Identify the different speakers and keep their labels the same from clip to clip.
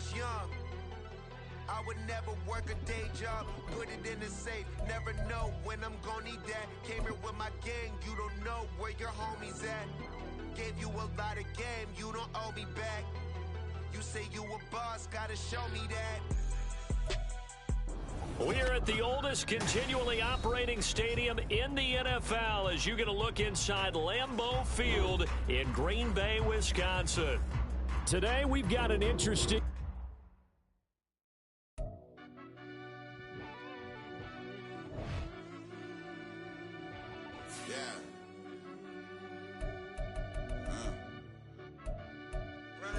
Speaker 1: was young, I would never work a day job, put it in the safe, never know when I'm gonna need that. Came here with my gang, you don't know where your homies at. Gave you a lot of game, you don't owe me back. You say you a boss, gotta show me that.
Speaker 2: We're at the oldest continually operating stadium in the NFL as you get a look inside Lambeau Field in Green Bay, Wisconsin. Today we've got an interesting...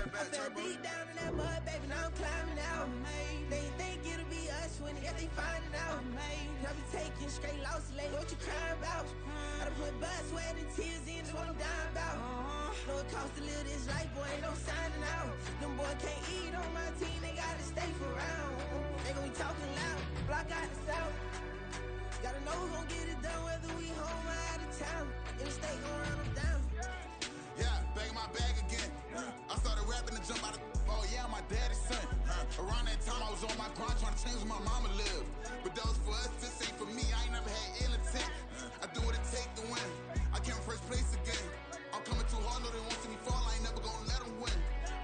Speaker 3: I fell deep down in that mud, baby, now I'm climbing out. They think it'll be us when they find it out. I be taking straight losses, like what you crying about? I done put blood, sweat, and tears in, that's what I'm dying about. Know it costs to live this life, boy, ain't no signing out. Them boys can't eat on my team, they gotta stay for round. They gon' be talking loud, block out the south. Gotta know who's gon' get it done, whether we home or out of town. In the state gon' run them down.
Speaker 4: Yeah, back in my bag again. I started rapping to jump out of oh yeah, I'm my daddy's son. Around that time I was on my grind trying to change where my mama lived. But that was for us, this ain't for me. I ain't never had ill intent. I do what it take to win. I came first place again. I'm coming too hard, no they won't see me fall. I ain't never gonna let them win.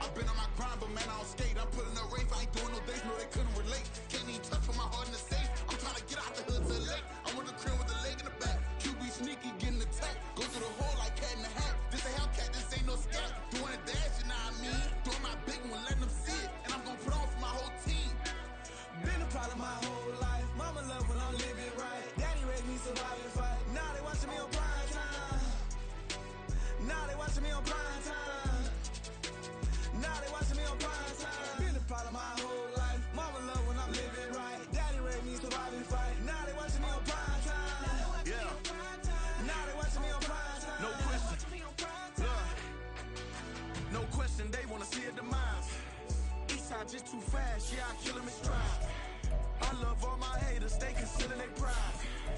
Speaker 4: I've been on my grind, but man I don't skate. I'm putting up race, I ain't doing no days, no they couldn't relate. Can't even touch for my heart in the safe. I'm trying to get out the hood to the lake. I'm with the crib with the leg in the back. QB sneaky, getting attacked. Go through the hole like cat in the hat. This a Hellcat, this ain't no scat. Doing a dash, you know what I mean? Doing my big one, letting them see it. And I'm gonna put on for my whole team.
Speaker 3: Been a problem my whole life. Mama love when I'm living right. Daddy raised me survive and fight. Now they watching me on prime time. Now they watching me on prime time. Now they watching me on prime time. Been a problem my whole life. Mama love when I'm living right. Daddy raised me survive and fight. Now they watching me on prime time.
Speaker 4: Yeah.
Speaker 3: Now they watching me on prime time.
Speaker 4: No question. Look. No question, they wanna see a demise. Eastside just too fast, yeah, I kill him in stride. I love all my haters, they consider they pride.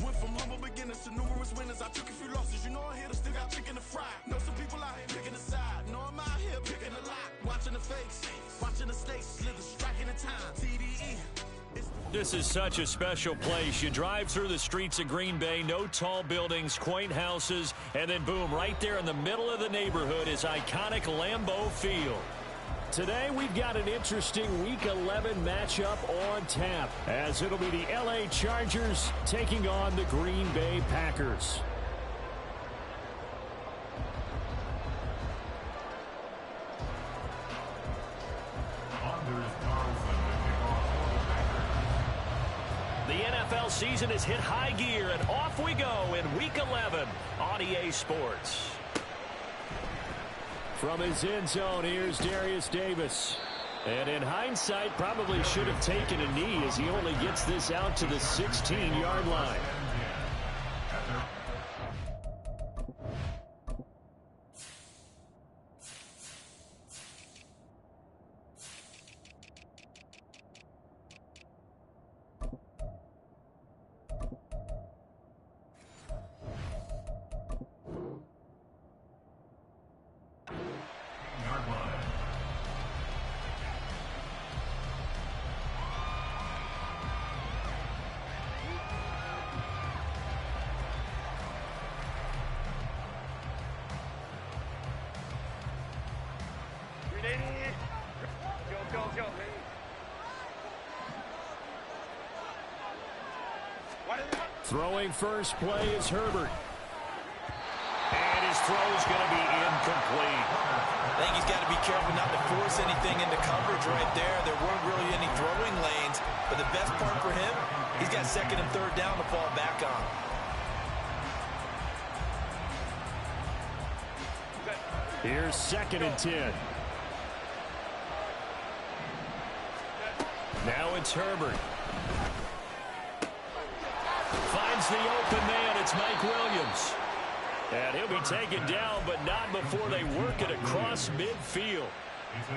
Speaker 4: Went from humble beginners to numerous winners. I took a few losses, you know I hit, still got chicken to fry. Know some people out here picking a side. Know I'm out here picking a lot. Watching the fakes, watching the stakes, slither, striking the time. TDE.
Speaker 2: This is such a special place. You drive through the streets of Green Bay, no tall buildings, quaint houses, and then boom, right there in the middle of the neighborhood is iconic Lambeau Field. Today we've got an interesting Week 11 matchup on tap, as it'll be the LA Chargers taking on the Green Bay Packers. The NFL season has hit high gear, and off we go in Week 11 on EA Sports. From his end zone, here's Darius Davis. And in hindsight, probably should have taken a knee as he only gets this out to the 16-yard line. Throwing first play is Herbert. And his throw's going to be incomplete.
Speaker 5: I think he's got to be careful not to force anything into coverage right there. There weren't really any throwing lanes. But the best part for him, he's got second and third down to fall back on.
Speaker 2: Here's second and 10. Now it's Herbert. Finds the open man. It's Mike Williams. And he'll be taken down, but not before they work it across midfield.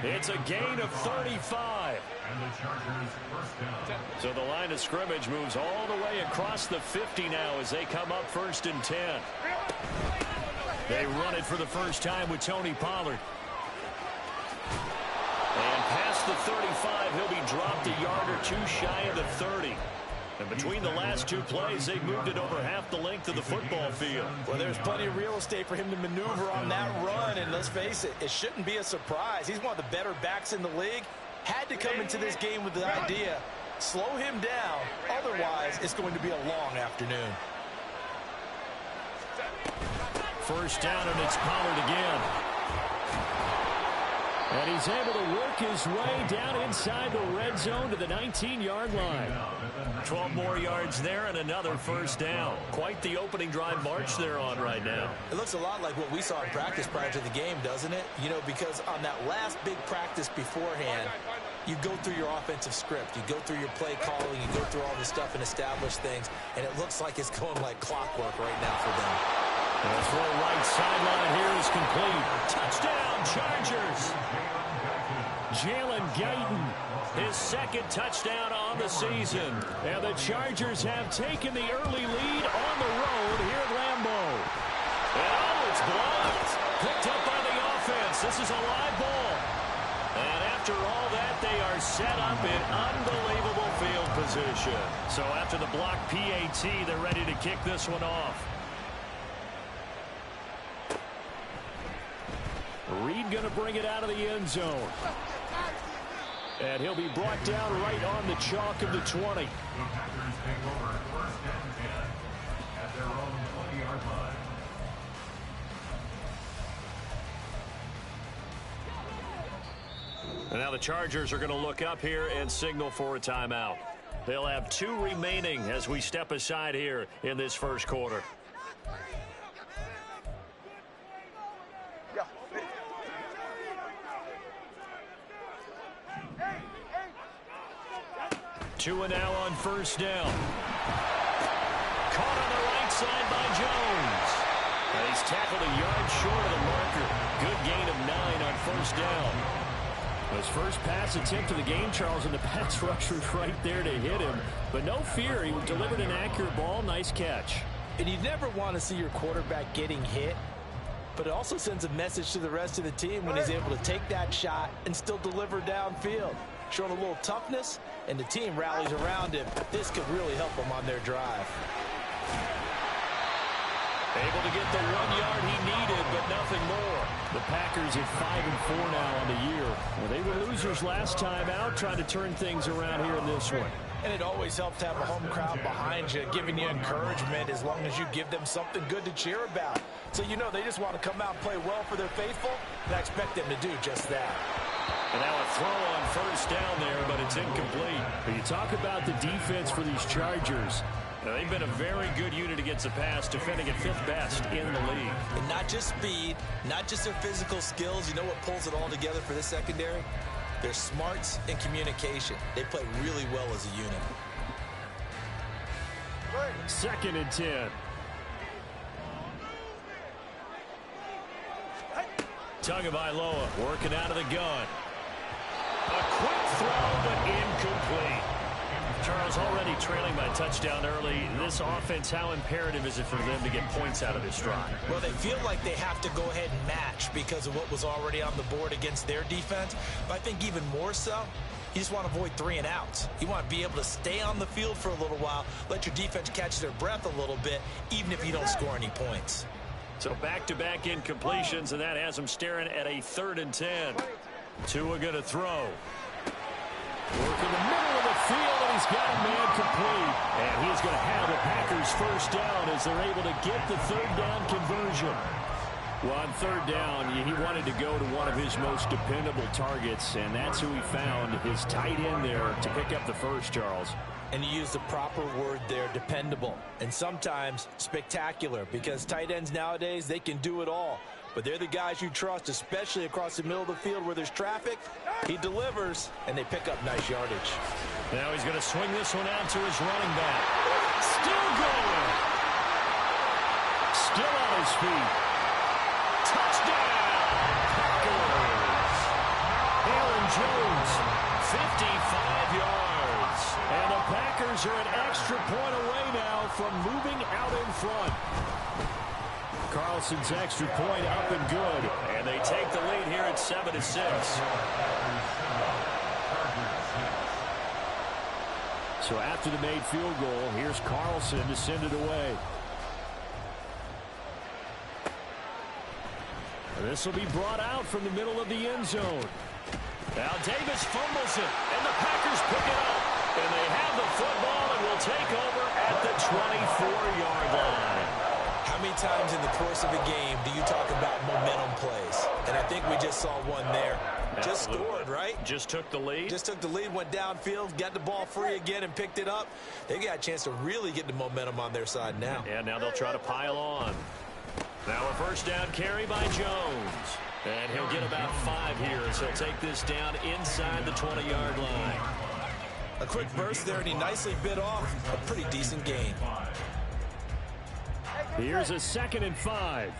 Speaker 2: It's a gain of 35. So the line of scrimmage moves all the way across the 50 now as they come up first and 10. They run it for the first time with Tony Pollard. And pass the 35. He'll be dropped a yard or two shy of the 30. And between the last two plays, they've moved it over half the length of the football field.
Speaker 5: Well, there's plenty of real estate for him to maneuver on that run. And let's face it, it shouldn't be a surprise. He's one of the better backs in the league. Had to come into this game with the idea, slow him down. Otherwise, it's going to be a long afternoon.
Speaker 2: First down, and it's Pollard again. And he's able to work his way down inside the red zone to the 19-yard line. 12 more yards there and another first down. Quite the opening drive march they're on right now.
Speaker 5: It looks a lot like what we saw in practice prior to the game, doesn't it? You know, because on that last big practice beforehand, you go through your offensive script. You go through your play calling. You go through all this stuff and establish things. And it looks like it's going like clockwork right now for them.
Speaker 2: The throw right sideline here is complete. Touchdown, Chargers. Jalen Guyton, his second touchdown on the season. And the Chargers have taken the early lead on the road here at Lambeau. And oh, it's blocked. Picked up by the offense. This is a live ball. And after all that, they are set up in unbelievable field position. So after the block PAT, they're ready to kick this one off. Reed going to bring it out of the end zone. And he'll be brought down right on the chalk of the 20. And now the Chargers are going to look up here and signal for a timeout. They'll have 2 remaining as we step aside here in this first quarter. Two and now on first down. Caught on the right side by Jones. And he's tackled a yard short of the marker. Good gain of 9 on first down. His first pass attempt of the game, Charles, and the pass rusher right there to hit him. But no fear, he delivered an accurate ball. Nice catch.
Speaker 5: And you never want to see your quarterback getting hit, but it also sends a message to the rest of the team when he's able to take that shot and still deliver downfield. Showing a little toughness, and the team rallies around him. This could really help them on their drive.
Speaker 2: Able to get the 1 yard he needed, but nothing more. The Packers at 5-4 now on the year. Well, they were losers last time out, trying to turn things around here in this one.
Speaker 5: And it always helps to have a home crowd behind you, giving you encouragement as long as you give them something good to cheer about. So you know they just want to come out and play well for their faithful, and I expect them to do just that.
Speaker 2: And now a throw on first down there, but it's incomplete. But you talk about the defense for these Chargers. Now, they've been a very good unit against the pass, defending at 5th best in the league.
Speaker 5: And not just speed, not just their physical skills. You know what pulls it all together for this secondary? Their smarts and communication. They play really well as a unit.
Speaker 2: 2nd and 10. Tagovailoa working out of the gun. A quick throw, but incomplete. Charles, already trailing by touchdown early. This offense, how imperative is it for them to get points out of this drive?
Speaker 5: Well, they feel like they have to go ahead and match because of what was already on the board against their defense. But I think even more so, you just want to avoid 3 and outs. You want to be able to stay on the field for a little while, let your defense catch their breath a little bit, even if you don't score any points.
Speaker 2: So back-to-back incompletions, and that has them staring at a 3rd and 10. Tua going to throw. Work in the middle of the field, and he's got a man complete. And he's going to have the Packers first down as they're able to get the 3rd down conversion. Well, on 3rd down, he wanted to go to one of his most dependable targets, and that's who he found, his tight end there, to pick up the first, Charles.
Speaker 5: And you use the proper word there, dependable. And sometimes spectacular, because tight ends nowadays, they can do it all. But they're the guys you trust, especially across the middle of the field where there's traffic. He delivers, and they pick up nice yardage.
Speaker 2: Now he's going to swing this one out to his running back. Still going. Still on his feet. Touchdown, Packers. Aaron Jones, 55 yards. And the Packers are an extra point away now from moving out in front. Carlson's extra point up and good. And they take the lead here at 7-6. So after the made field goal, here's Carlson to send it away. This will be brought out from the middle of the end zone. Now Davis fumbles it, and the Packers pick it up. And they have the football and will take over at the 24-yard line.
Speaker 5: How many times in the course of a game do you talk about momentum plays? And I think we just saw one there. Just scored, right?
Speaker 2: Just took the lead.
Speaker 5: Just took the lead, went downfield, got the ball free again, and picked it up. They got a chance to really get the momentum on their side now.
Speaker 2: And now they'll try to pile on. Now a first down carry by Jones. And he'll get about 5 here as he'll take this down inside the 20-yard line.
Speaker 5: A quick burst there, and he nicely bit off a pretty decent gain.
Speaker 2: Here's a 2nd and 5.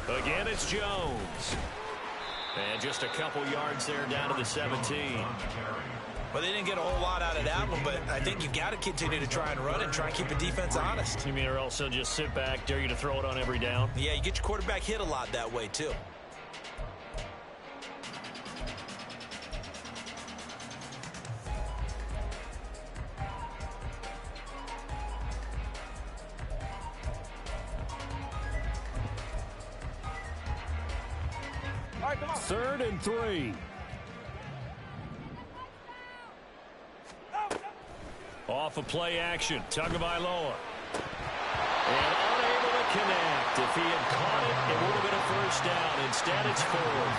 Speaker 2: Again, it's Jones. And just a couple yards there down to the 17.
Speaker 5: Well, they didn't get a whole lot out of that one, but I think you got to continue to try and run and try and keep the defense honest.
Speaker 2: You mean or else they'll just sit back, dare you to throw it on every down?
Speaker 5: Yeah, you get your quarterback hit a lot that way, too.
Speaker 3: All right, come on.
Speaker 2: 3rd and 3. Off of play action, Tagovailoa. And unable to connect. If he had caught it, it would have been a first down. Instead, it's 4th.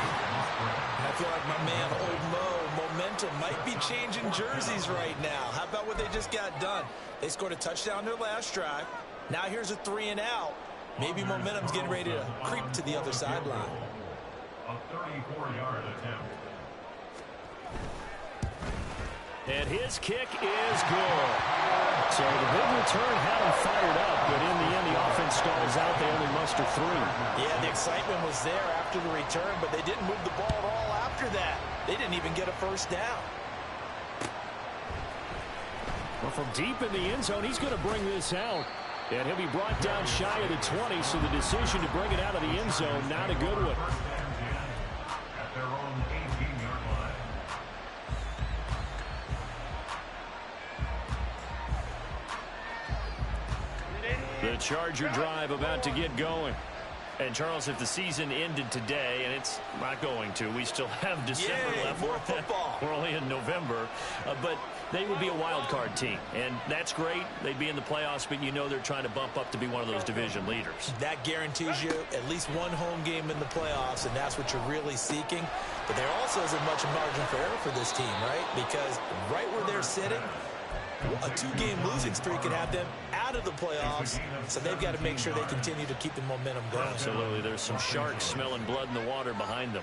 Speaker 5: I feel like my man, Old Mo, momentum might be changing jerseys right now. How about what they just got done? They scored a touchdown their last drive. Now here's a 3 and out. Maybe momentum's getting ready to creep to the other sideline.
Speaker 6: A 34-yard attempt.
Speaker 2: And his kick is good. So the big return had him fired up, but in the end, the offense stalls out. They only muster 3.
Speaker 5: Yeah, the excitement was there after the return, but they didn't move the ball at all after that. They didn't even get a first down.
Speaker 2: Well, from deep in the end zone, he's going to bring this out. And he'll be brought down shy of the 20, so the decision to bring it out of the end zone, not a good one.
Speaker 6: At their own 18-yard line.
Speaker 2: The Charger drive about to get going. And, Charles, if the season ended today, and it's not going to, we still have December left.
Speaker 5: More football.
Speaker 2: We're only in November. But they would be a wild card team. And that's great. They'd be in the playoffs, but you know they're trying to bump up to be one of those division leaders.
Speaker 5: That guarantees you at least one home game in the playoffs, and that's what you're really seeking. But there also isn't much margin for error for this team, right? Because right where they're sitting, a 2-game losing streak could have them out of the playoffs, so they've got to make sure they continue to keep the momentum going.
Speaker 2: Absolutely. There's some sharks smelling blood in the water behind them.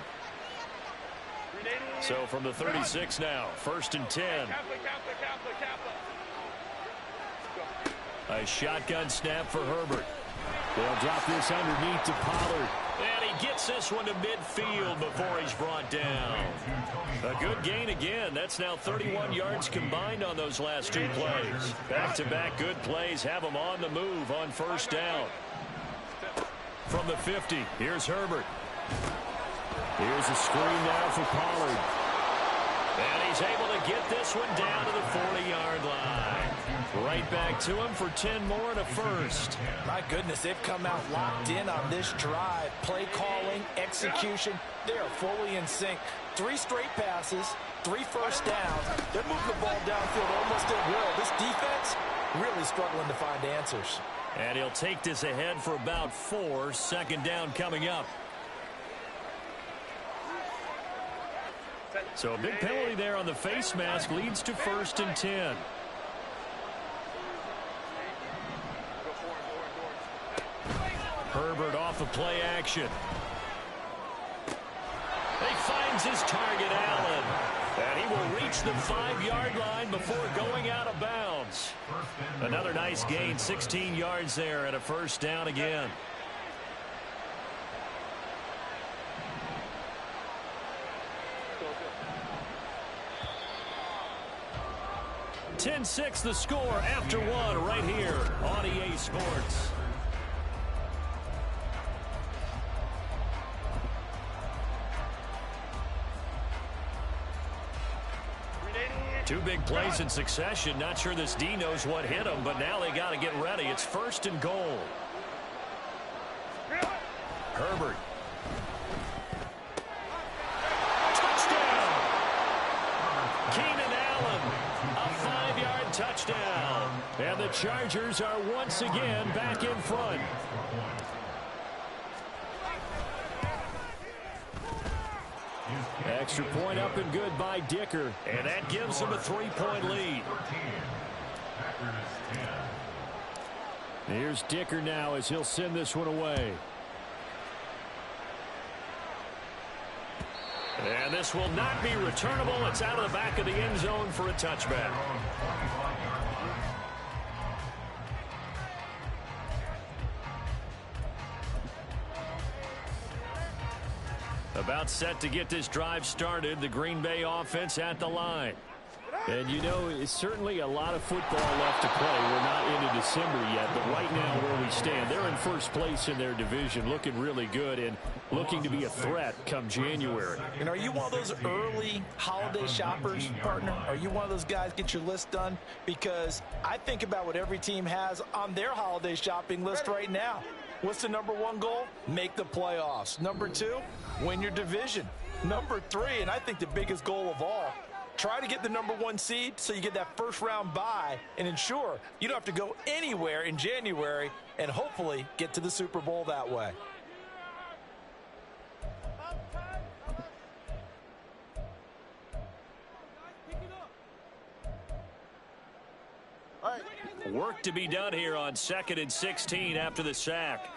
Speaker 2: So from the 36 now, 1st and 10. A shotgun snap for Herbert. They'll drop this underneath to Pollard. And he gets this one to midfield before he's brought down. A good gain again. That's now 31 yards combined on those last 2 plays. Back-to-back good plays have them on the move on 1st down. From the 50, here's Herbert. Here's a screen now for Pollard. And he's able to get this one down to the 40-yard line. Right back to him for 10 more and a first.
Speaker 5: My goodness, they've come out locked in on this drive. Play calling, execution, they are fully in sync. 3 straight passes, 3 first downs. They're moving the ball downfield almost at will. This defense really struggling to find answers.
Speaker 2: And he'll take this ahead for about 4. 2nd down coming up. So a big penalty there on the face mask leads to 1st and 10. Herbert off of play action. He finds his target, Allen. And he will reach the 5-yard line before going out of bounds. Another nice gain, 16 yards there and a first down again. 10-6 the score after 1 right here on EA Sports. Two big plays in succession. Not sure this D knows what hit him, but now they got to get ready. It's 1st and goal. Herbert. Touchdown! Keenan Allen. A 5-yard touchdown. And the Chargers are once again back in front. Extra point up and good by Dicker. And that gives him a 3-point lead. Here's Dicker now as he'll send this one away. And this will not be returnable. It's out of the back of the end zone for a touchback. About set to get this drive started. The Green Bay offense at the line. And, you know, it's certainly a lot of football left to play. We're not into December yet, but right now where we stand, they're in first place in their division, looking really good and looking to be a threat come January.
Speaker 5: And are you one of those early holiday shoppers, partner? Are you one of those guys get your list done? Because I think about what every team has on their holiday shopping list right now. What's the number 1 goal? Make the playoffs. Number 2, win your division. Number 3, and I think the biggest goal of all, try to get the number 1 seed so you get that first-round bye and ensure you don't have to go anywhere in January and hopefully get to the Super Bowl that way.
Speaker 2: Work to be done here on 2nd and 16 after the sack.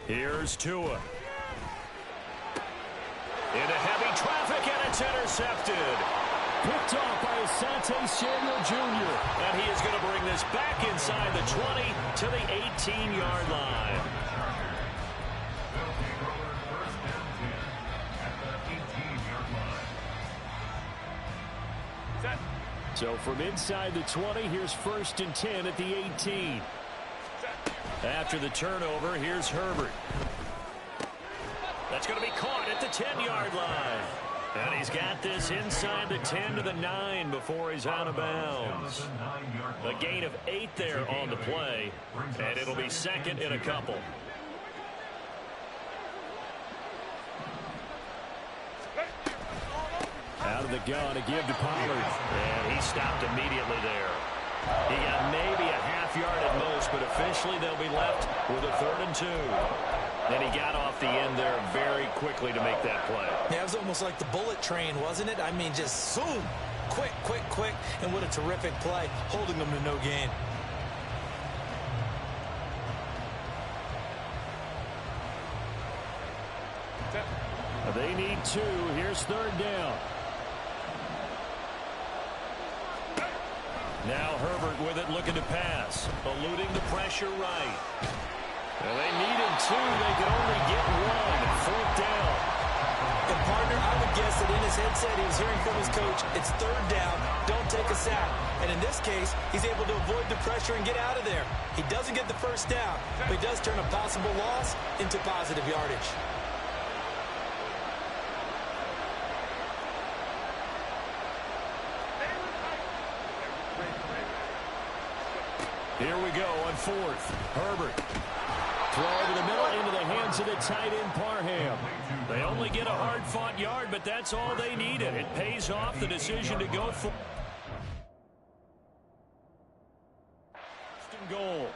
Speaker 2: Here's Tua. Into heavy traffic, and it's intercepted. Picked off by Asante Samuel Jr. And he is going to bring this back inside the 20 to the 18-yard line. So from inside the 20, here's 1st and 10 at the 18. After the turnover, here's Herbert. That's going to be caught at the 10-yard line. And he's got this inside the 10 to the 9 before he's out of bounds. A gain of 8 there on the play, and it'll be 2nd and a couple. Out of the gun to give to Pollard. And he stopped immediately there. He got maybe a half yard at most, but officially they'll be left with a 3rd and 2. And he got off the end there very quickly to make that play.
Speaker 5: Yeah, it was almost like the bullet train, wasn't it? I mean, just zoom. Quick, quick, quick. And what a terrific play, holding them to no gain.
Speaker 2: They need 2. Here's 3rd down. Now Herbert with it, looking to pass. Eluding the pressure right. And they needed 2. They could only get 1. 4th down.
Speaker 5: And partner, I would guess that in his headset he was hearing from his coach, it's 3rd down, don't take a sack. And in this case, he's able to avoid the pressure and get out of there. He doesn't get the 1st down, but he does turn a possible loss into positive yardage.
Speaker 2: Here we go on 4th. Herbert. Throw over the middle into the hands of the tight end, Parham. They only get a hard-fought yard, but that's all they needed. It pays off the decision to go for goal.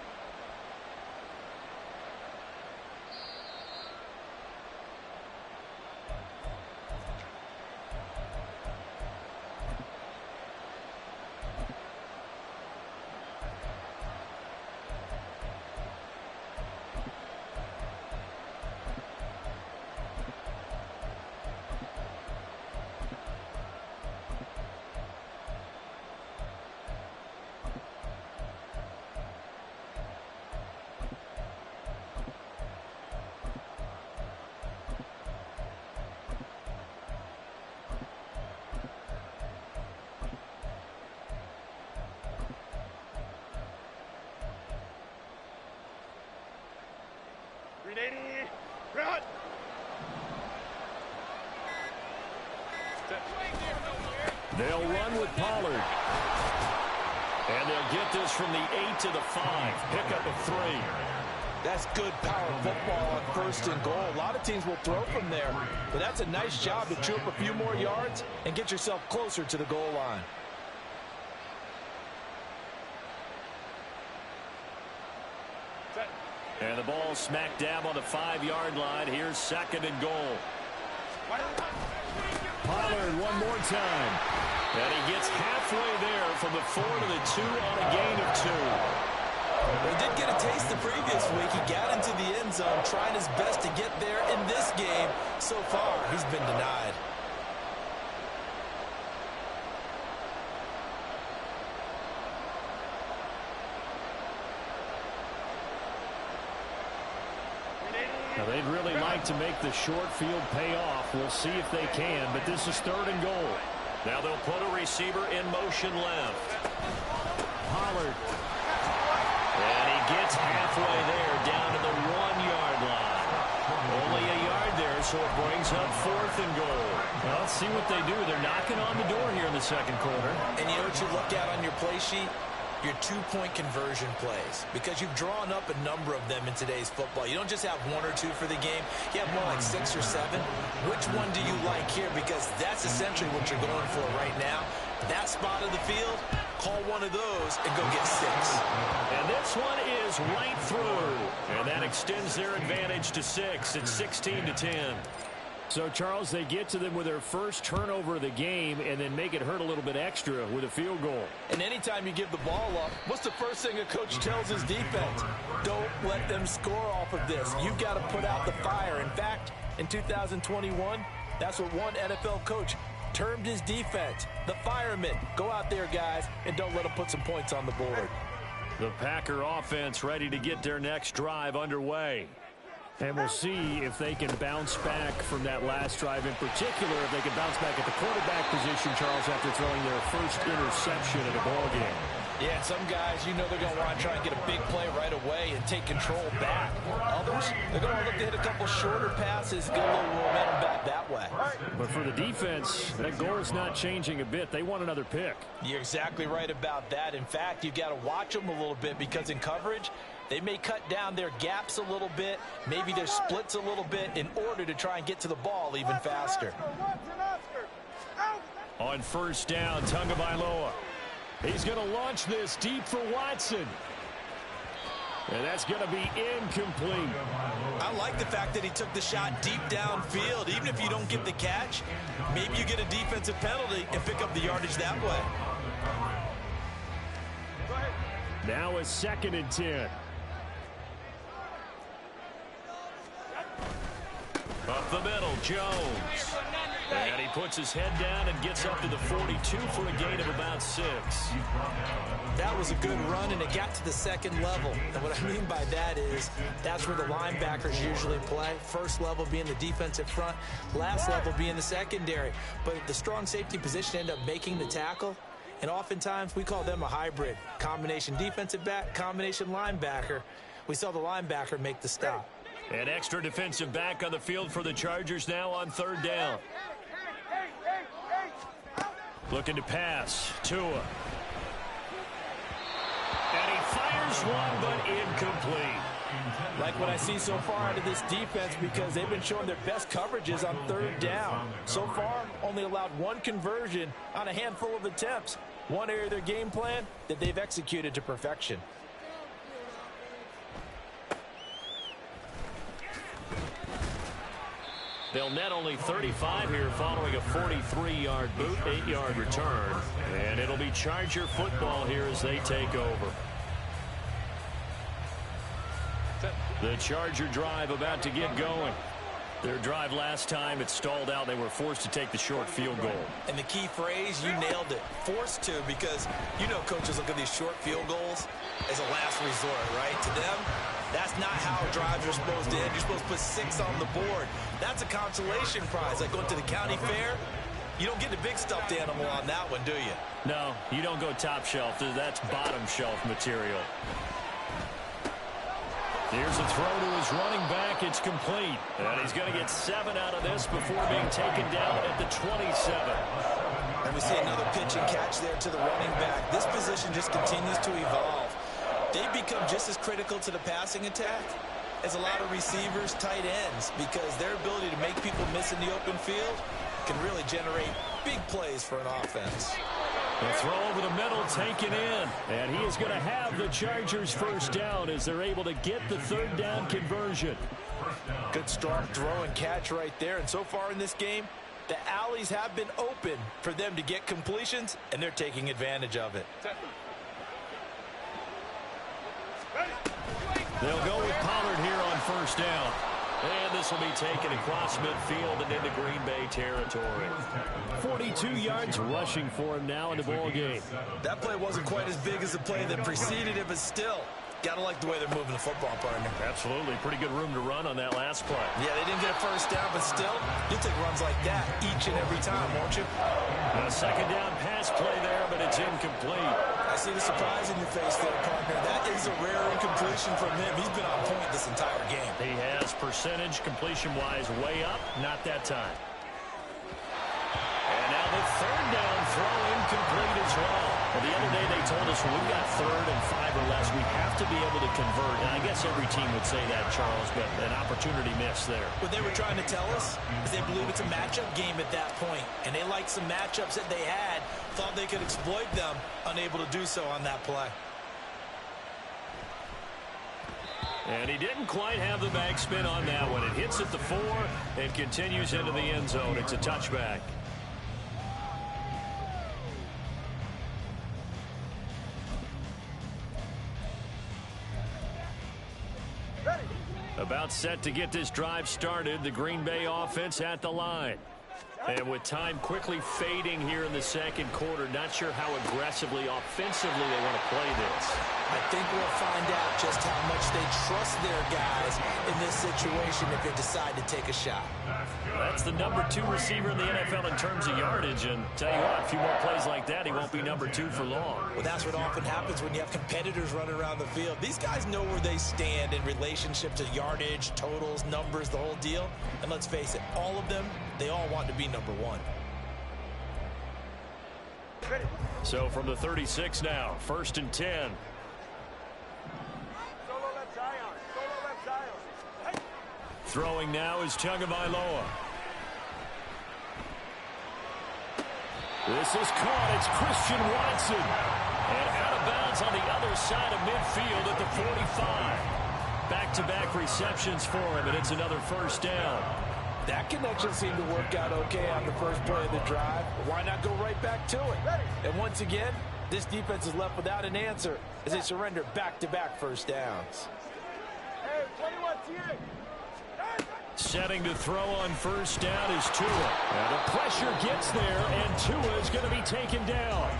Speaker 2: They'll run with Pollard. And they'll get this from the 8 to the 5. Pickup of 3.
Speaker 5: That's good power football on 1st and goal. A lot of teams will throw from there, but that's a nice job to chew up a few more yards and get yourself closer to the goal line.
Speaker 2: And the ball smack dab on the 5-yard line. Here's 2nd and goal. Pollard one more time. And he gets halfway there from the 4 to the 2 on a gain of 2.
Speaker 5: He did get a taste the previous week. He got into the end zone, trying his best to get there in this game. So far, he's been denied.
Speaker 2: Now, they'd really like to make the short field pay off. We'll see if they can, but this is 3rd and goal. Now they'll put a receiver in motion left. Pollard. And he gets halfway there, down to the 1-yard line. Only a yard there, so it brings up 4th and goal. Well, let's see what they do. They're knocking on the door here in the 2nd quarter.
Speaker 5: And you know what you look at on your play sheet? Your 2-point conversion plays, because you've drawn up a number of them in today's football. You don't just have 1 or 2 for the game. You have more like 6 or 7. Which one do you like here? Because that's essentially what you're going for right now. That spot of the field, call one of those and go get 6.
Speaker 2: And this one is right through. And that extends their advantage to 6. It's 16-10. So, Charles, they get to them with their first turnover of the game and then make it hurt a little bit extra with a field goal.
Speaker 5: And anytime you give the ball up, what's the first thing a coach tells his defense? Don't let them score off of this. You've got to put out the fire. In fact, in 2021, that's what one NFL coach termed his defense, the firemen. Go out there, guys, and don't let them put some points on the board.
Speaker 2: The Packer offense ready to get their next drive underway. And we'll see if they can bounce back from that last drive, in particular, if they can bounce back at the quarterback position, Charles, after throwing their first interception in a ball game.
Speaker 5: Yeah, some guys, you know they're going to want to try and get a big play right away and take control back. Others, they're going to look to hit a couple shorter passes, get a little momentum back that way.
Speaker 2: But for the defense, that goal is not changing a bit. They want another pick.
Speaker 5: You're exactly right about that. In fact, you've got to watch them a little bit, because in coverage, they may cut down their gaps a little bit, maybe their splits a little bit, in order to try and get to the ball even faster.
Speaker 2: On 1st down, Tagovailoa. He's going to launch this deep for Watson. And that's going to be incomplete.
Speaker 5: I like the fact that he took the shot deep downfield. Even if you don't get the catch, maybe you get a defensive penalty and pick up the yardage that way.
Speaker 2: Now it's 2nd and 10. Up the middle, Jones. And he puts his head down and gets up to the 42 for a gain of about 6.
Speaker 5: That was a good run, and it got to the 2nd level. And what I mean by that is that's where the linebackers usually play. First level being the defensive front, last level being the secondary. But the strong safety position ended up making the tackle, and oftentimes we call them a hybrid. Combination defensive back, combination linebacker. We saw the linebacker make the stop.
Speaker 2: An extra defensive back on the field for the Chargers now on 3rd down. Looking to pass. Tua. And he fires one, but incomplete.
Speaker 5: Like what I see so far out of this defense, because they've been showing their best coverages on 3rd down. So far, only allowed 1 conversion on a handful of attempts. One area of their game plan that they've executed to perfection.
Speaker 2: They'll net only 35 here following a 43-yard boot, 8-yard return. And it'll be Charger football here as they take over. The Charger drive about to get going. Their drive last time, it stalled out. They were forced to take the short field goal.
Speaker 5: And the key phrase, you nailed it. Forced to, because you know coaches look at these short field goals as a last resort, right? To them, that's not how drives are supposed to end. You're supposed to put 6 on the board. That's a consolation prize. Like going to the county fair, you don't get the big stuffed animal on that one, do you?
Speaker 2: No, you don't go top shelf. That's bottom shelf material. Here's a throw to his running back. It's complete. And he's going to get 7 out of this before being taken down at the 27.
Speaker 5: And we see another pitch and catch there to the running back. This position just continues to evolve. They've become just as critical to the passing attack as a lot of receivers, tight ends, because their ability to make people miss in the open field can really generate big plays for an offense.
Speaker 2: The throw over the middle taken in, and he is going to have the Chargers first down as they're able to get the third down conversion.
Speaker 5: Good strong throw and catch right there, and so far in this game, the alleys have been open for them to get completions, and they're taking advantage of it.
Speaker 2: They'll go with Pollard here on first down. And this will be taken across midfield and into Green Bay territory. 42 yards rushing for him now in the ball game.
Speaker 5: That play wasn't quite as big as the play that preceded it, but still, gotta like the way they're moving the football, partner.
Speaker 2: Absolutely. Pretty good room to run on that last play.
Speaker 5: Yeah, they didn't get a first down, but still, you'll take runs like that each and every time, won't you?
Speaker 2: A second down pass play there, but it's incomplete.
Speaker 5: I see the surprise in your face there, partner. That is a rare incompletion from him. He's been on point this entire game.
Speaker 2: He has percentage completion-wise way up, not that time. And now the third down throw incomplete as well. Well, the other day they told us when we've got 3rd and 5 or less, we have to be able to convert. And I guess every team would say that, Charles, but an opportunity missed there.
Speaker 5: What they were trying to tell us is they believe it's a matchup game at that point, and they liked some matchups that they had, thought they could exploit them, unable to do so on that play.
Speaker 2: And he didn't quite have the backspin on that one. It hits at the 4 and continues into the end zone. It's a touchback. About set to get this drive started. The Green Bay offense at the line. And with time quickly fading here in the second quarter, not sure how aggressively, offensively they want to play this.
Speaker 5: I think we'll find out just how much they trust their guys in this situation if they decide to take a shot.
Speaker 2: That's the number 2 receiver in the NFL in terms of yardage. And tell you what, a few more plays like that, he won't be number 2 for long.
Speaker 5: Well, that's what often happens when you have competitors running around the field. These guys know where they stand in relationship to yardage, totals, numbers, the whole deal. And let's face it, all of them, they all want to be number 1.
Speaker 2: So from the 36 now, 1st and 10. Throwing now is Tagovailoa. This is caught. It's Christian Watson. And out of bounds on the other side of midfield at the 45. Back-to-back receptions for him, and it's another first down.
Speaker 5: That connection seemed to work out okay on the first play of the drive. Why not go right back to it? And once again, this defense is left without an answer as they surrender back-to-back first downs.
Speaker 7: Hey, 21 TA.
Speaker 2: Setting to throw on first down is Tua. And the pressure gets there, and Tua is going to be taken down.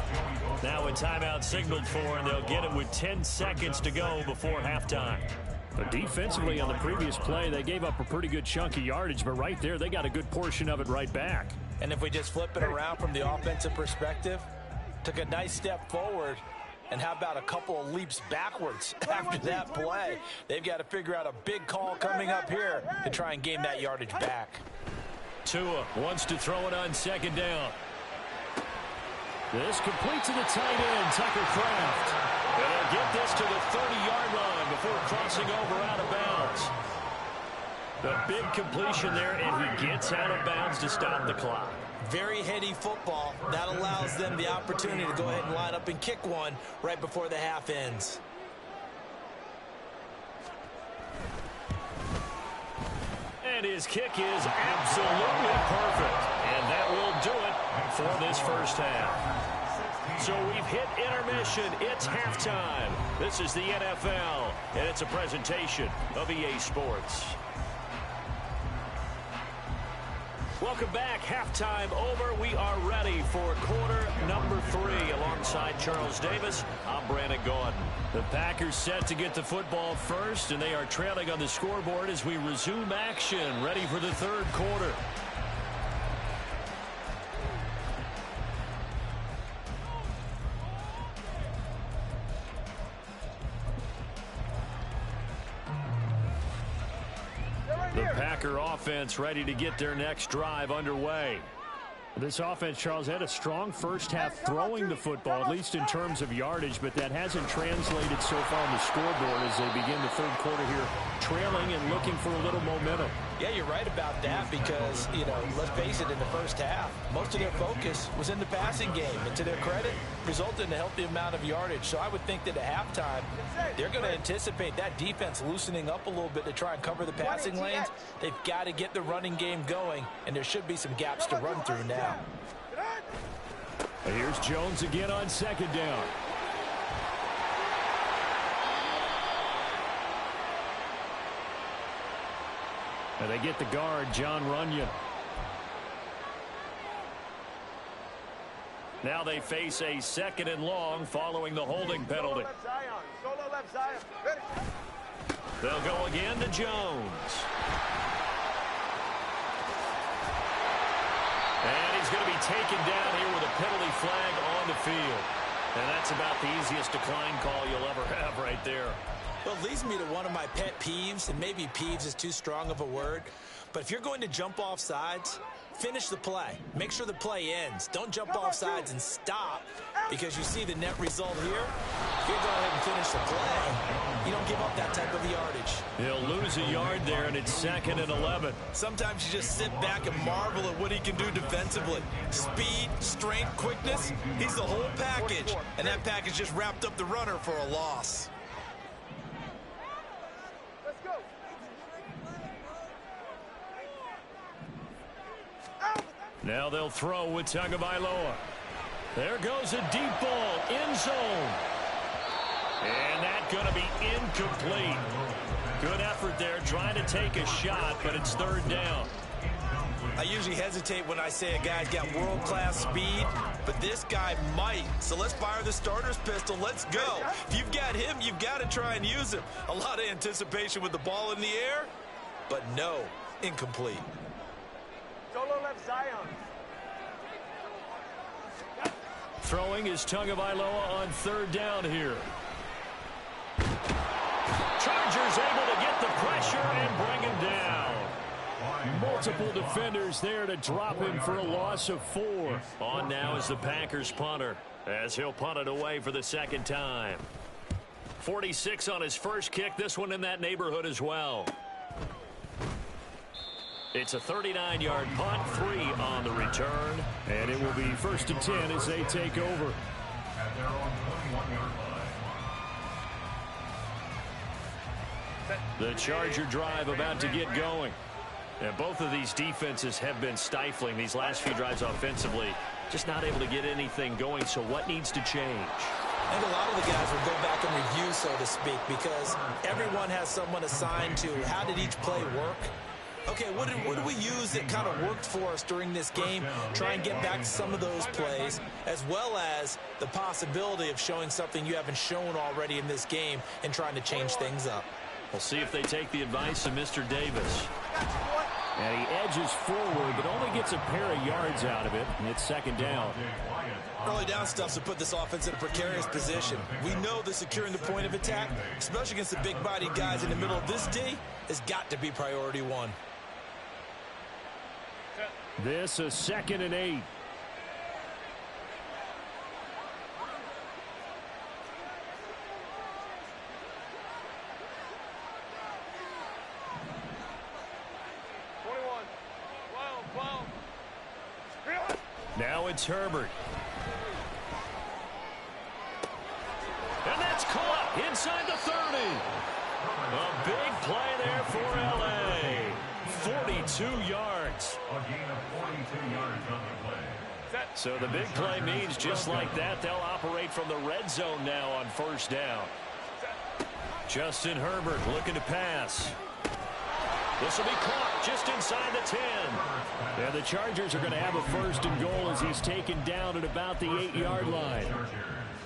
Speaker 2: Now a timeout signaled for, and they'll get it with 10 seconds to go before halftime. But defensively on the previous play, they gave up a pretty good chunk of yardage, but right there, they got a good portion of it right back.
Speaker 5: And if we just flip it around from the offensive perspective, took a nice step forward, and how about a couple of leaps backwards after that play? They've got to figure out a big call coming up here to try and gain that yardage back.
Speaker 2: Tua wants to throw it on second down. This complete to the tight end, Tucker Kraft. And they'll get this to the 30-yard line before crossing over out of bounds. A big completion there, and he gets out of bounds to stop the clock.
Speaker 5: Very heady football. That allows them the opportunity to go ahead and line up and kick one right before the half ends.
Speaker 2: And his kick is absolutely perfect. And that will do it for this first half. So we've hit intermission. It's halftime. This is the NFL, and it's a presentation of EA Sports. Welcome back. Halftime over. We are ready for quarter number 3. Alongside Charles Davis, I'm Brandon Gaudin. The Packers set to get the football first, and they are trailing on the scoreboard as we resume action, ready for the third quarter. The Packer offense ready to get their next drive underway. This offense, Charles, had a strong first half throwing the football, at least in terms of yardage, but that hasn't translated so far on the scoreboard as they begin the third quarter here, trailing and looking for a little momentum.
Speaker 5: Yeah, you're right about that because, let's face it, in the first half, most of their focus was in the passing game. And to their credit, resulted in a healthy amount of yardage. So I would think that at halftime, they're going to anticipate that defense loosening up a little bit to try and cover the passing lanes. They've got to get the running game going, and there should be some gaps to run through now.
Speaker 2: Here's Jones again on second down. And they get the guard, John Runyon. Now they face a 2nd and long following the holding penalty.
Speaker 7: Solo left Zion. Ready.
Speaker 2: They'll go again to Jones. And he's going to be taken down here with a penalty flag on the field. And that's about the easiest decline call you'll ever have right there.
Speaker 5: Well, it leads me to one of my pet peeves, and maybe peeves is too strong of a word, but if you're going to jump off sides, finish the play. Make sure the play ends. Don't jump off sides and stop, because you see the net result here. If you go ahead and finish the play, you don't give up that type of yardage.
Speaker 2: He'll lose a yard there, and it's 2nd and 11.
Speaker 5: Sometimes you just sit back and marvel at what he can do defensively. Speed, strength, quickness, he's the whole package, and that package just wrapped up the runner for a loss.
Speaker 2: Now they'll throw with Tagovailoa. There goes a deep ball, end zone. And that's going to be incomplete. Good effort there, trying to take a shot, but it's 3rd down.
Speaker 5: I usually hesitate when I say a guy's got world-class speed, but this guy might. So let's fire the starter's pistol. Let's go. If you've got him, you've got to try and use him. A lot of anticipation with the ball in the air, but no, incomplete.
Speaker 7: Solo left Zion.
Speaker 2: Throwing is Tagovailoa on 3rd down here. Chargers able to get the pressure and bring him down. Multiple defenders there to drop him for a loss of 4. On now is the Packers punter, as he'll punt it away for the 2nd time. 46 on his first kick, this one in that neighborhood as well. It's a 39-yard punt, 3 on the return, and it will be 1st and 10 as they take over.
Speaker 6: At their own 21-yard line.
Speaker 2: The Charger drive about to get going. And both of these defenses have been stifling these last few drives offensively. Just not able to get anything going, so what needs to change?
Speaker 5: I think a lot of the guys will go back and review, so to speak, because everyone has someone assigned to how did each play work. Okay, what do we use that kind of worked for us during this game? Try and get back to some of those plays, as well as the possibility of showing something you haven't shown already in this game and trying to change things up.
Speaker 2: We'll see if they take the advice of Mr. Davis. And he edges forward, but only gets a pair of yards out of it, and it's 2nd down.
Speaker 5: Early down stuff to put this offense in a precarious position. We know that securing the point of attack, especially against the big-bodied guys in the middle of this D, has got to be priority 1.
Speaker 2: This is 2nd and 8. Now it's Herbert. And that's caught inside the 30. A big play there for L.A. 42 yards.
Speaker 6: A gain of 42 yards on the play.
Speaker 2: So the big play means just like that, they'll operate from the red zone now on 1st down. Justin Herbert looking to pass. This will be caught just inside the 10. And the Chargers are going to have a 1st and goal as he's taken down at about the 8-yard line.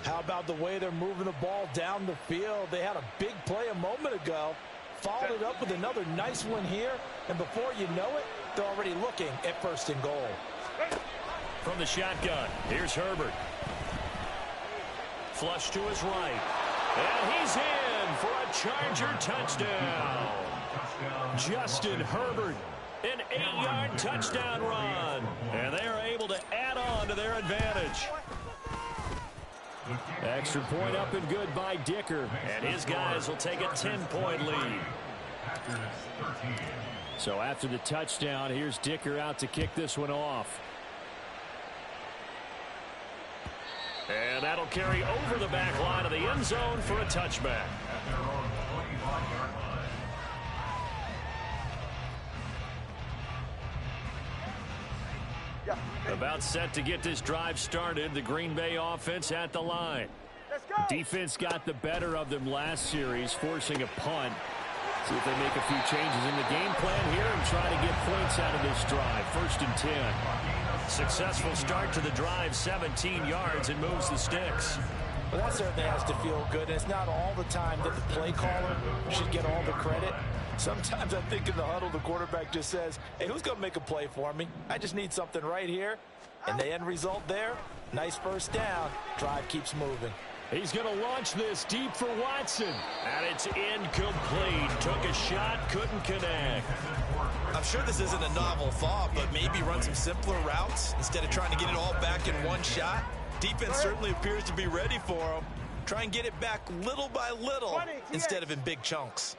Speaker 5: How about the way they're moving the ball down the field? They had a big play a moment ago. Followed it up with another nice one here. And before you know it, they're already looking at 1st and goal.
Speaker 2: From the shotgun, here's Herbert. Flush to his right. And he's in for a Charger touchdown. Justin Herbert An 8-yard touchdown run. And they are able to add on to their advantage. Extra point up and good by Dicker. And his guys will take a 10-point lead. So after the touchdown, here's Dicker out to kick this one off. And that'll carry over the back line of the end zone for a touchback. About set to get this drive started. The Green Bay offense at the line.
Speaker 7: Let's go.
Speaker 2: Defense got the better of them last series, forcing a punt. See if they make a few changes in the game plan here and try to get points out of this drive. 1st and 10. Successful start to the drive, 17 yards, and moves the sticks.
Speaker 5: Well, that certainly has to feel good, and it's not all the time that the play caller should get all the credit. Sometimes I think in the huddle, the quarterback just says, hey, who's going to make a play for me? I just need something right here. And the end result there, nice first down. Drive keeps moving.
Speaker 2: He's going to launch this deep for Watson. And it's incomplete. Took a shot, couldn't connect.
Speaker 5: I'm sure this isn't a novel thought, but maybe run some simpler routes instead of trying to get it all back in one shot. Defense certainly appears to be ready for him. Try and get it back little by little instead of in big chunks.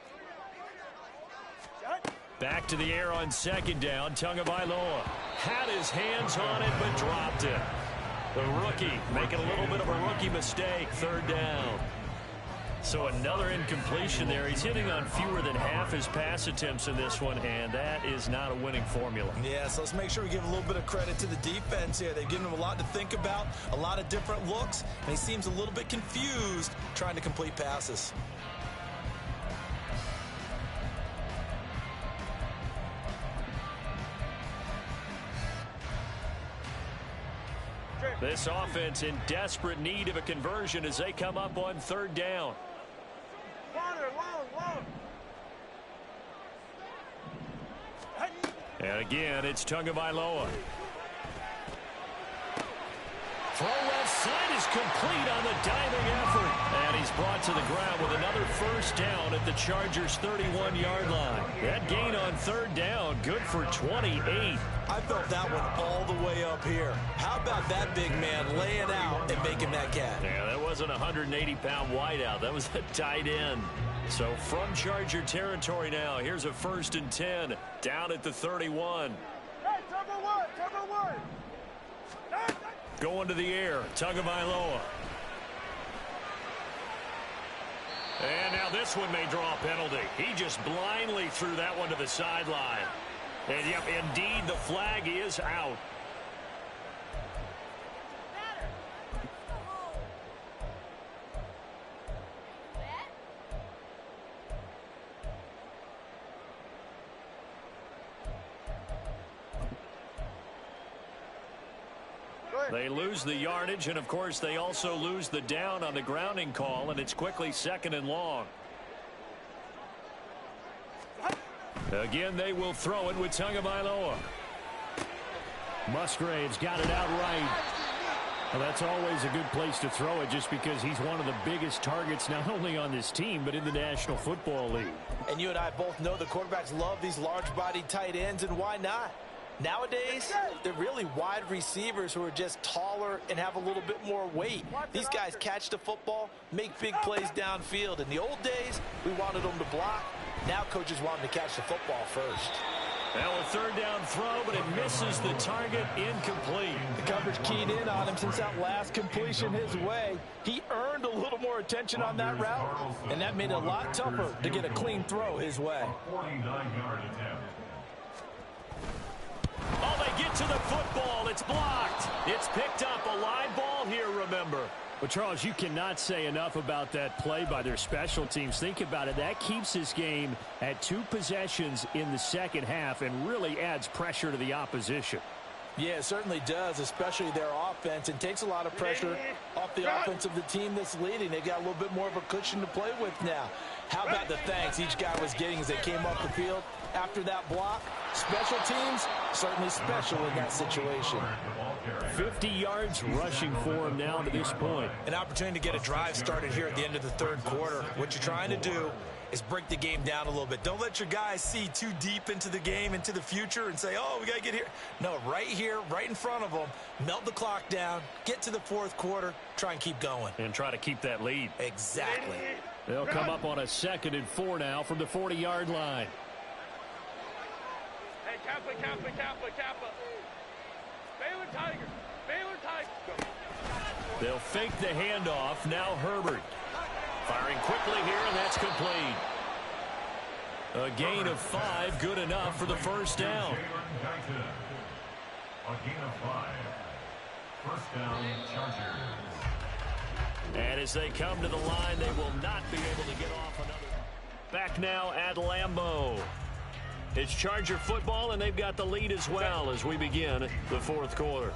Speaker 2: Back to the air on 2nd down. Tagovailoa had his hands on it but dropped it. The rookie making a little bit of a rookie mistake. 3rd down. So another incompletion there. He's hitting on fewer than half his pass attempts in this one, and that is not a winning formula.
Speaker 5: Yeah, so let's make sure we give a little bit of credit to the defense here. They've given him a lot to think about, a lot of different looks, and he seems a little bit confused trying to complete passes.
Speaker 2: This offense in desperate need of a conversion as they come up on 3rd down.
Speaker 7: Long.
Speaker 2: And again, it's Tagovailoa. Throw left side is complete on the diving effort. And he's brought to the ground with another 1st down at the Chargers' 31-yard line. That gain on 3rd down, good for 28.
Speaker 5: I felt that one all the way up here. How about that big man laying out and making that catch?
Speaker 2: Yeah, that wasn't a 180-pound wideout. That was a tight end. So from Charger territory now, here's a 1st and 10 down at the 31.
Speaker 7: Hey, Tugger one.
Speaker 2: Going to the air, Tagovailoa. And now this one may draw a penalty. He just blindly threw that one to the sideline. And yep, indeed, the flag is out. They lose the yardage, and of course they also lose the down on the grounding call, and it's quickly 2nd and long. Again, they will throw it with Tagovailoa. Musgraves got it out right. Well, that's always a good place to throw it just because he's one of the biggest targets not only on this team but in the National Football League.
Speaker 5: And you and I both know the quarterbacks love these large-bodied tight ends, and why not? Nowadays, they're really wide receivers who are just taller and have a little bit more weight. These guys catch the football, make big plays downfield. In the old days, we wanted them to block. Now coaches want them to catch the football first.
Speaker 2: Now a 3rd down throw, but it misses the target, incomplete.
Speaker 5: The coverage keyed in on him since that last completion his way. He earned a little more attention on that route, and that made it a lot tougher to get a clean throw his way.
Speaker 6: 49-yard attempt.
Speaker 2: Oh, they get to the football. It's blocked. It's picked up. A live ball here, remember. Well, Charles, you cannot say enough about that play by their special teams. Think about it. That keeps this game at 2 possessions in the second half and really adds pressure to the opposition.
Speaker 5: Yeah, it certainly does, especially their offense. It takes a lot of pressure off the offense of the team that's leading. They've got a little bit more of a cushion to play with now. How about the thanks each guy was getting as they came off the field after that block? Special teams, certainly special in that situation.
Speaker 2: 50 yards rushing for him now to this point.
Speaker 5: An opportunity to get a drive started here at the end of the 3rd quarter. What you're trying to do is break the game down a little bit. Don't let your guys see too deep into the game, into the future, and say, oh, we got to get here. No, right here, right in front of them, melt the clock down, get to the fourth quarter, try and keep going.
Speaker 2: And try to keep that lead.
Speaker 5: Exactly.
Speaker 2: They'll come up on a 2nd and 4 now from the 40-yard line.
Speaker 7: Hey, Kappa. Baylor Tigers.
Speaker 2: They'll fake the handoff. Now Herbert. Firing quickly here, and that's complete. A gain of 5, good enough for the first down.
Speaker 6: A gain of 5. First down, Chargers.
Speaker 2: And as they come to the line, they will not be able to get off another. Back now at Lambeau. It's Charger football, and they've got the lead as well as we begin the fourth quarter.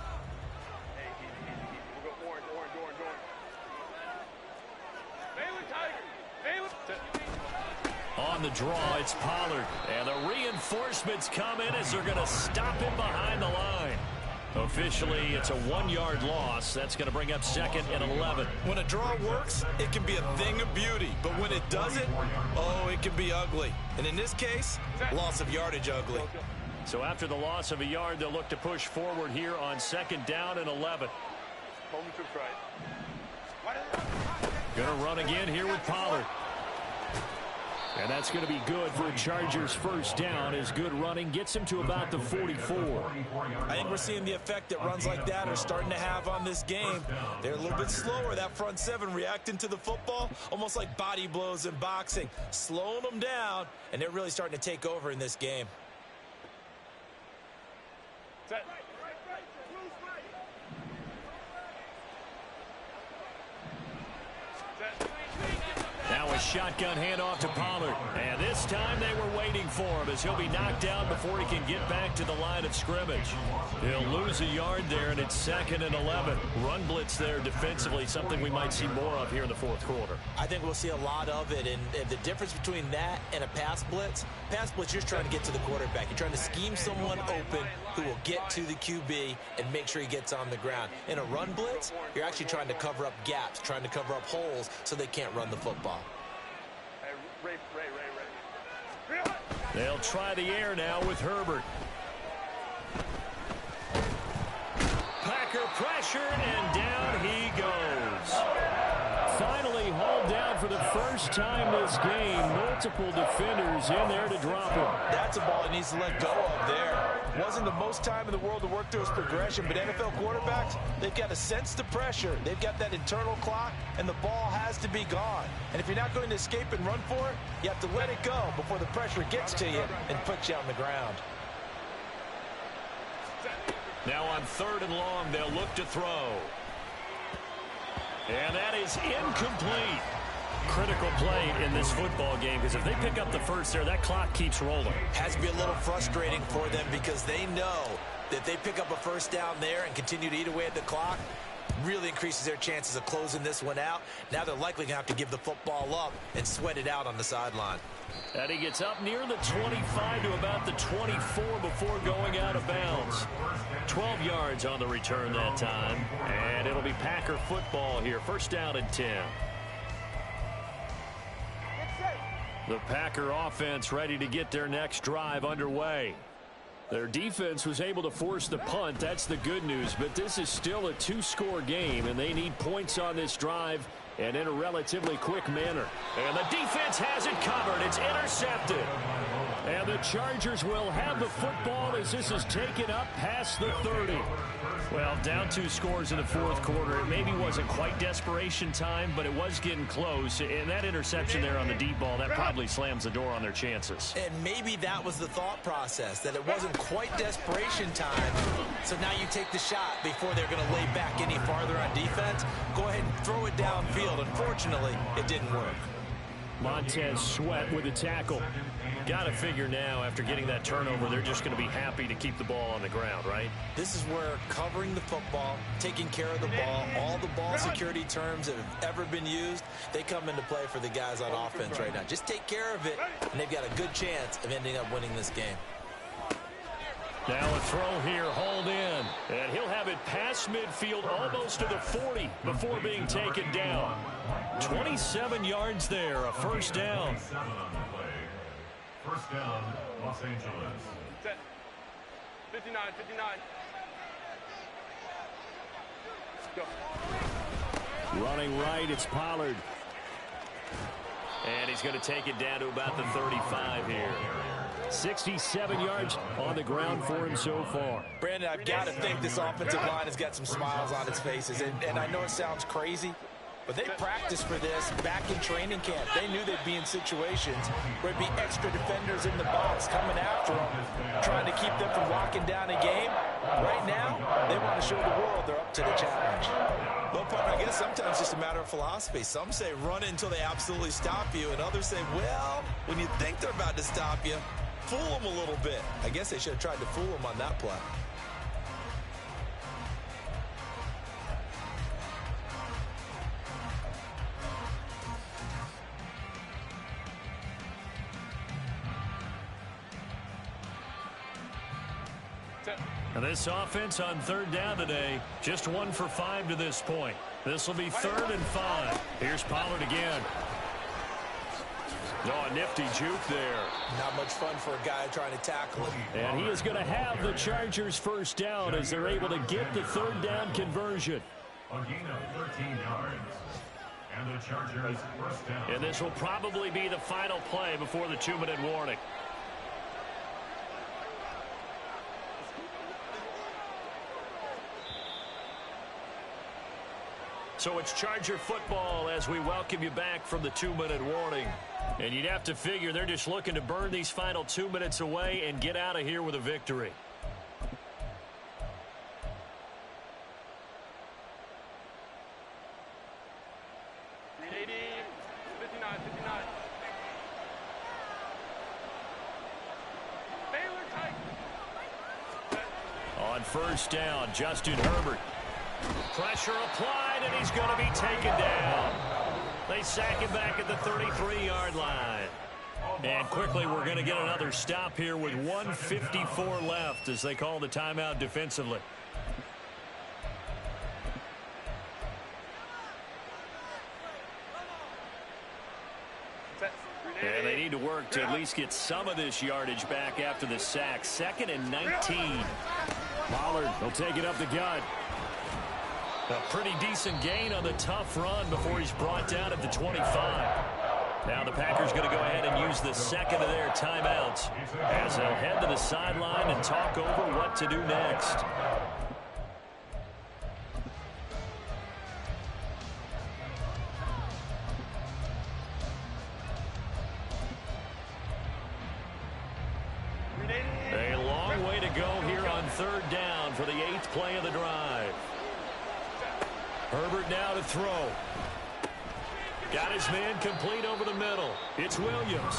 Speaker 7: We'll go orange. Baylor Tigers.
Speaker 2: On the draw, it's Pollard. And the reinforcements come in as they're going to stop him behind the line. Officially, it's a 1-yard loss. That's going to bring up 2nd and 11.
Speaker 5: When a draw works, it can be a thing of beauty. But when it doesn't, oh, it can be ugly. And in this case, loss of yardage ugly.
Speaker 2: So after the loss of a yard, they'll look to push forward here on 2nd down and 11.
Speaker 7: Moment of pride.
Speaker 2: Going to run again here with Pollard. And that's going to be good for a Chargers first down, as good running gets him to about the 44.
Speaker 5: I think we're seeing the effect that runs like that are starting to have on this game. They're a little bit slower, that front 7 reacting to the football, almost like body blows in boxing, slowing them down, and they're really starting to take over in this game.
Speaker 7: Set.
Speaker 2: Now a shotgun handoff to Pollard. And this time they were waiting for him, as he'll be knocked down before he can get back to the line of scrimmage. He'll lose a yard there, and it's 2nd and 11. Run blitz there defensively, something we might see more of here in the fourth quarter.
Speaker 5: I think we'll see a lot of it, and the difference between that and a pass blitz, you're just trying to get to the quarterback. You're trying to scheme someone open who will get to the QB and make sure he gets on the ground. In a run blitz, you're actually trying to cover up gaps, trying to cover up holes so they can't run the football.
Speaker 7: Ray.
Speaker 2: They'll try the air now with Herbert. Packer pressure, and down he goes. Finally hauled down for the first time this game. Multiple defenders in there to drop him.
Speaker 5: That's a ball he needs to let go of there. Wasn't the most time in the world to work through his progression, but NFL quarterbacks, they've got to sense the pressure. They've got that internal clock, and the ball has to be gone. And if you're not going to escape and run for it, you have to let it go before the pressure gets to you and puts you on the ground.
Speaker 2: Now on 3rd and long, they'll look to throw. And that is incomplete. Critical play in this football game, because if they pick up the first there, that clock keeps rolling.
Speaker 5: Has to be a little frustrating for them, because they know that they pick up a first down there and continue to eat away at the clock, really increases their chances of closing this one out. Now they're likely going to have to give the football up and sweat it out on the sideline.
Speaker 2: And he gets up near the 25 to about the 24 before going out of bounds. 12 yards on the return that time. And it'll be Packer football here. First down and 10. The Packer offense ready to get their next drive underway. Their defense was able to force the punt. That's the good news. But this is still a 2-score game, and they need points on this drive and in a relatively quick manner. And the defense has it covered. It's intercepted. And the Chargers will have the football as this is taken up past the 30. Well, down 2 scores in the fourth quarter. It maybe wasn't quite desperation time, but it was getting close. And that interception there on the deep ball, that probably slams the door on their chances.
Speaker 5: And maybe that was the thought process, that it wasn't quite desperation time. So now you take the shot before they're going to lay back any farther on defense. Go ahead and throw it downfield. Unfortunately, it didn't work.
Speaker 2: Montez Sweat with a tackle. Got to figure now, after getting that turnover, they're just going to be happy to keep the ball on the ground, right?
Speaker 5: This is where covering the football, taking care of the ball, all the ball security terms that have ever been used, they come into play for the guys on offense right now. Just take care of it, and they've got a good chance of ending up winning this game.
Speaker 2: Now a throw here, hauled in. And he'll have it past midfield, almost to the 40, before being taken down. 27 yards there, a first down.
Speaker 6: 7 on the play. First down, Los Angeles.
Speaker 7: Set. 59, 59. Go.
Speaker 2: Running right, it's Pollard. And he's going to take it down to about the 35 here. 67 yards on the ground for him so far.
Speaker 5: Brandon, I've got to think this offensive line has got some smiles on its faces. And I know it sounds crazy, but they practiced for this back in training camp. They knew they'd be in situations where there'd be extra defenders in the box coming after them, trying to keep them from locking down a game. Right now, they want to show the world they're up to the challenge. Well, partner, I guess sometimes it's just a matter of philosophy. Some say run it until they absolutely stop you, and others say, well, when you think they're about to stop you, fool them a little bit. I guess they should have tried to fool them on that play.
Speaker 2: And this offense on third down today, just 1 for 5 to this point. This will be 3rd and 5. Here's Pollard again. Oh, a nifty juke there.
Speaker 5: Not much fun for a guy trying to tackle him.
Speaker 2: And he is going to have the Chargers first down as they're able to get the third down conversion.
Speaker 6: A gain of 13 yards. And the Chargers first down.
Speaker 2: And this will probably be the final play before the 2-minute warning. So it's Charger football as we welcome you back from the 2-minute warning. And you'd have to figure they're just looking to burn these final 2 minutes away and get out of here with a victory. On first down, Justin Herbert. Pressure applied, and he's going to be taken down. They sack him back at the 33-yard line. And quickly, we're going to get another stop here with 1:54 left as they call the timeout defensively. And they need to work to at least get some of this yardage back after the sack. 2nd and 19. Pollard will take it up the gut. A pretty decent gain on the tough run before he's brought down at the 25. Now the Packers going to go ahead and use the second of their timeouts as they'll head to the sideline and talk over what to do next. A long way to go here on third down for the 8th play of the drive. Herbert now to throw. Got his man complete over the middle. It's Williams.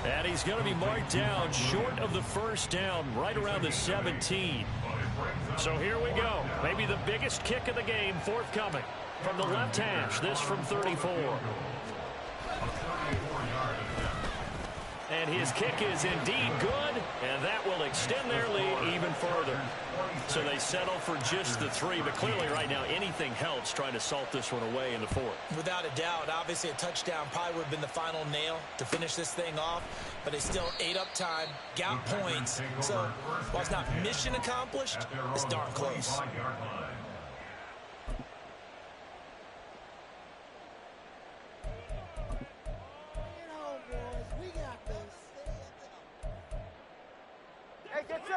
Speaker 2: And he's going to be marked down short of the first down, right around the 17. So here we go. Maybe the biggest kick of the game forthcoming. From the left hash, this from 34. And his kick is indeed good, and that will extend their lead even further. So they settle for just the 3, but clearly right now anything helps trying to salt this one away in the 4th.
Speaker 5: Without a doubt, obviously a touchdown probably would have been the final nail to finish this thing off, but they still ate up time, got points. So while it's not mission accomplished, it's darn close.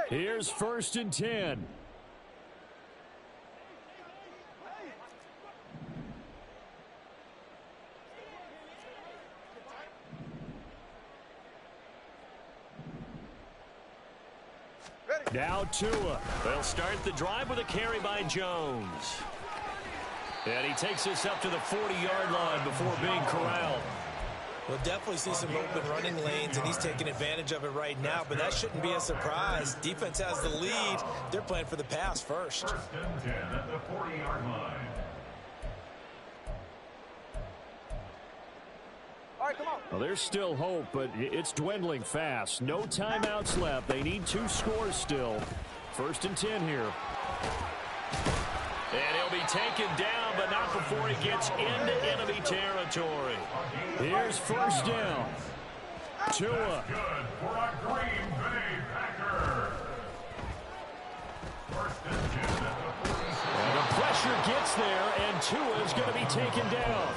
Speaker 2: Here's 1st and 10. Now Tua. They'll start the drive with a carry by Jones. And he takes this up to the 40-yard line before being corralled.
Speaker 5: We'll definitely see some open running lanes, and he's taking advantage of it right now, but that shouldn't be a surprise. Defense has the lead. They're playing for the pass first.
Speaker 6: 1st and 10 at the 40-yard line.
Speaker 7: All right, come on.
Speaker 2: Well, there's still hope, but it's dwindling fast. No timeouts left. They need 2 scores still. 1st and 10 here. And he'll be taken down, but not before he gets into enemy territory. Here's first down. Tua.
Speaker 6: Good for a Green Bay Packer. First and 10 at the 46.
Speaker 2: And the pressure gets there, and Tua is going to be taken down.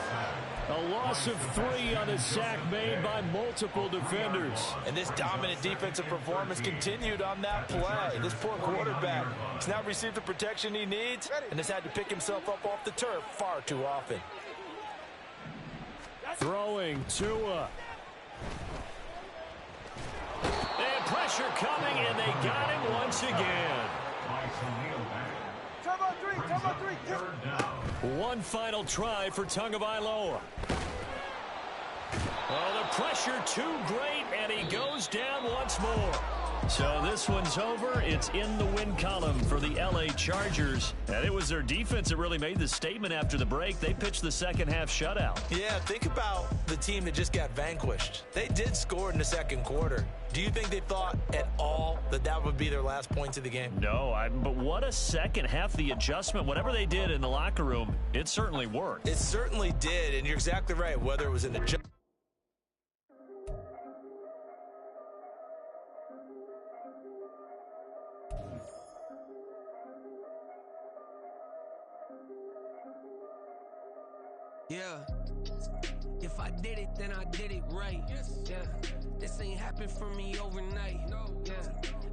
Speaker 2: A loss of 3 on a sack made by multiple defenders.
Speaker 5: And this dominant defensive performance continued on that play. This poor quarterback has not received the protection he needs and has had to pick himself up off the turf far too often.
Speaker 2: Throwing Tua. And pressure coming, and they got him once again.
Speaker 6: Third down.
Speaker 2: One final try for Tagovailoa. Oh, the pressure too great, and he goes down once more. So this one's over. It's in the win column for the L.A. Chargers. And it was their defense that really made the statement after the break. They pitched the second-half shutout.
Speaker 5: Yeah, think about the team that just got vanquished. They did score in the second quarter. Do you think they thought at all that that would be their last points of the game?
Speaker 2: No, but what a second half. The adjustment, whatever they did in the locker room, it certainly worked.
Speaker 5: It certainly did, and you're exactly right, whether it was an adjustment.
Speaker 3: Yeah, if I did it, then I did it right. Yeah, this ain't happened for me overnight. Yeah,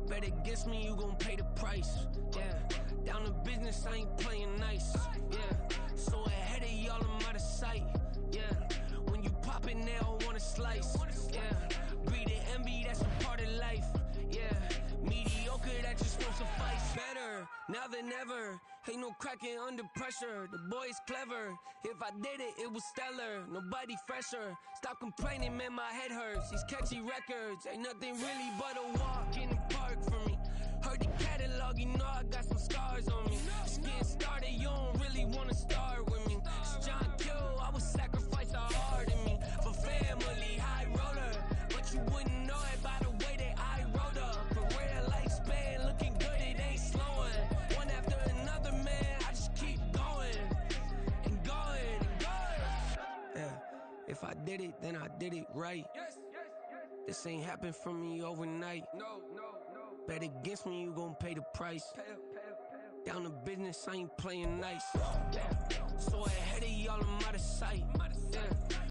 Speaker 3: bet against me, you gon' pay the price. Yeah, down to business, I ain't playing nice. Yeah, so ahead of y'all, I'm out of sight. Yeah, when you pop it, they don't wanna slice. Yeah, greed and envy, that's a part of life. Yeah, mediocre, that just won't suffice. Better now than ever. Ain't no cracking under pressure. The boy's clever. If I did it, it was stellar. Nobody fresher. Stop complaining, man, my head hurts. These catchy records ain't nothing really but a walk in the park for me. Heard the catalog, you know I got some scars on me. Just getting started, you don't really wanna start with me. It's John Kill, I would sacrifice a heart in me for family, high roller. But you wouldn't know it by the way that I wrote up. Career lifespan looking good, it ain't slowing. One after another, man, I just keep going and going and going. Yeah, if I did it, then I did it right. This ain't happened for me overnight. No. Bet against me, you gon' pay the price. Down to business, I ain't playing nice. Yeah. So ahead of y'all, I'm out of sight. Yeah.